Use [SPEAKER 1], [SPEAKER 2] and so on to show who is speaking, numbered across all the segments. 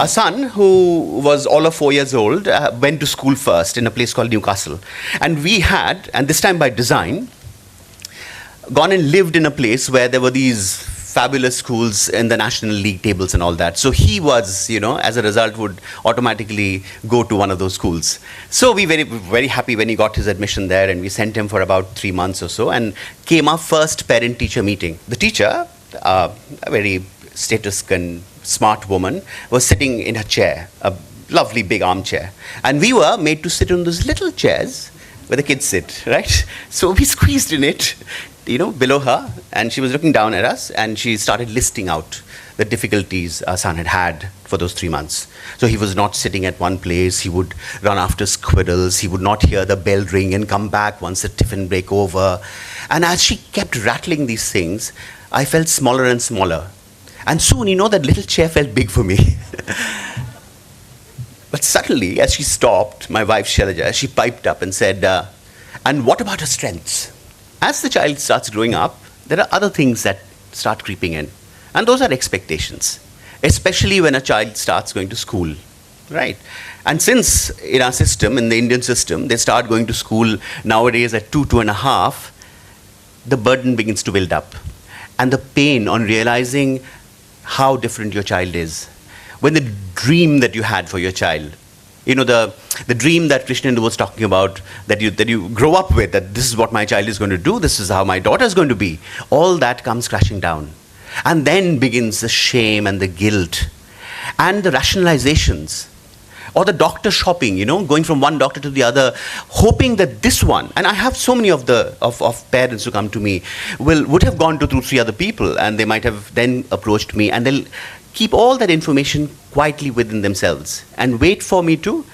[SPEAKER 1] Our son, who was all of 4 years old, went to school first in a place called Newcastle. And we had, and this time by design, gone and lived in a place where there were these fabulous schools in the National League tables and all that. So he was, as a result, would automatically go to one of those schools. So we were very happy when he got his admission there, and we sent him for about 3 months or so, and came our first parent-teacher meeting. The teacher, a very status and smart woman, was sitting in her chair, a lovely big armchair. And we were made to sit on those little chairs where the kids sit, right? So we squeezed in it, below her, and she was looking down at us, and she started listing out the difficulties our son had had for those 3 months. So he was not sitting at one place, he would run after squirrels, he would not hear the bell ring and come back once the tiffin break over. And as she kept rattling these things, I felt smaller and smaller. And soon, that little chair felt big for me. But suddenly, as she stopped, my wife Shailaja, she piped up and said, and what about her strengths? As the child starts growing up, there are other things that start creeping in. And those are expectations, especially when a child starts going to school, right? And since in our system, in the Indian system, they start going to school nowadays at 2.5, the burden begins to build up. And the pain on realizing how different your child is. When the dream that you had for your child, the dream that Krishnendu was talking about, that you grow up with, that this is what my child is going to do, this is how my daughter is going to be, all that comes crashing down. And then begins the shame and the guilt and the rationalizations, or the doctor shopping, going from one doctor to the other, hoping that this one, and I have so many of parents who come to me, would have gone to 2-3 other people, and they might have then approached me, and they'll keep all that information quietly within themselves and wait for me to,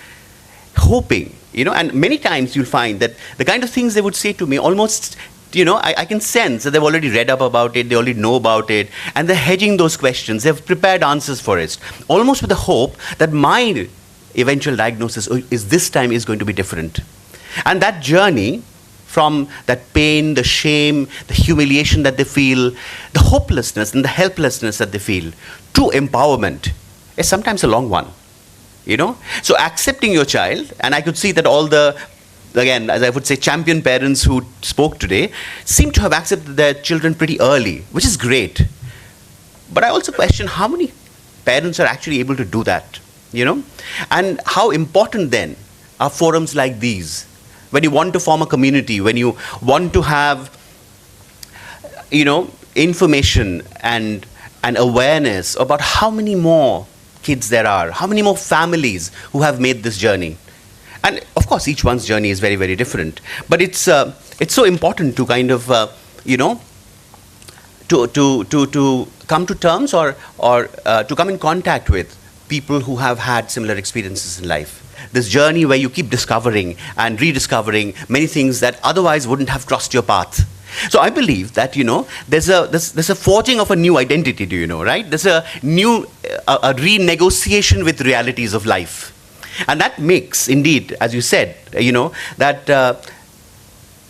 [SPEAKER 1] hoping, and many times you'll find that the kind of things they would say to me almost, I can sense that they've already read up about it, they already know about it, and they're hedging those questions, they've prepared answers for it, almost with the hope that my eventual diagnosis is going to be different. And that journey from that pain, the shame, the humiliation that they feel, the hopelessness and the helplessness that they feel, to empowerment is sometimes a long one, So accepting your child, and I could see that all the, again, as I would say, champion parents who spoke today, seem to have accepted their children pretty early, which is great. But I also question how many parents are actually able to do that, And how important then are forums like these, when you want to form a community, when you want to have, information and awareness about how many more kids there are, how many more families who have made this journey. And of course, each one's journey is very, very different. But it's so important to kind of, to come to terms or to come in contact with people who have had similar experiences in life. This journey where you keep discovering and rediscovering many things that otherwise wouldn't have crossed your path. So I believe that, there's a forging of a new identity, right? There's a new, a renegotiation with realities of life. And that makes, indeed, as you said, that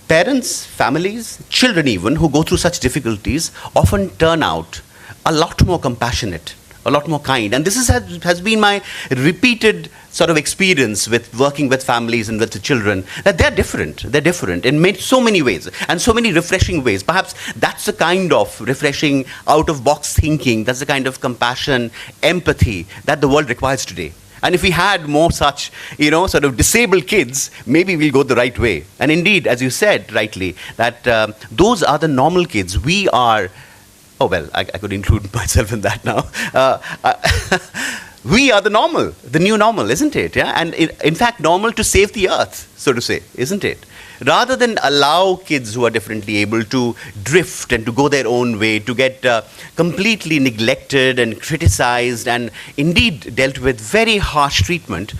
[SPEAKER 1] parents, families, children even, who go through such difficulties often turn out a lot more compassionate, a lot more kind. And this has been my repeated sort of experience with working with families and with the children, that they're different in so many ways, and so many refreshing ways. Perhaps that's the kind of refreshing, out-of-box thinking, that's the kind of compassion, empathy that the world requires today. And if we had more such, sort of disabled kids, maybe we'll go the right way. And indeed, as you said rightly, that those are the normal kids. We are, I could include myself in that now. We are the new normal, isn't it? Yeah? And in fact, normal to save the earth, so to say, isn't it? Rather than allow kids who are differently able to drift and to go their own way, to get completely neglected and criticized and indeed dealt with very harsh treatment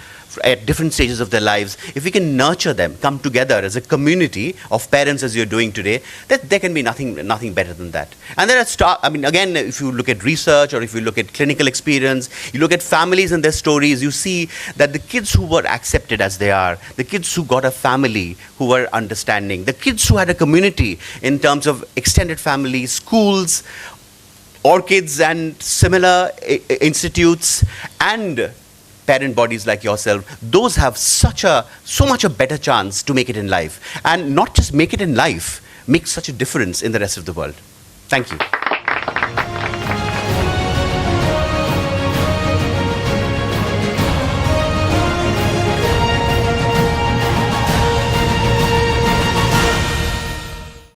[SPEAKER 1] at different stages of their lives, if we can nurture them, come together as a community of parents as you're doing today, that there can be nothing better than that. And there are again, if you look at research or if you look at clinical experience, you look at families and their stories, you see that the kids who were accepted as they are, the kids who got a family who were understanding, the kids who had a community in terms of extended families, schools, orchids and similar institutes and parent bodies like yourself, those have so much a better chance to make it in life. And not just make it in life, make such a difference in the rest of the world. Thank you.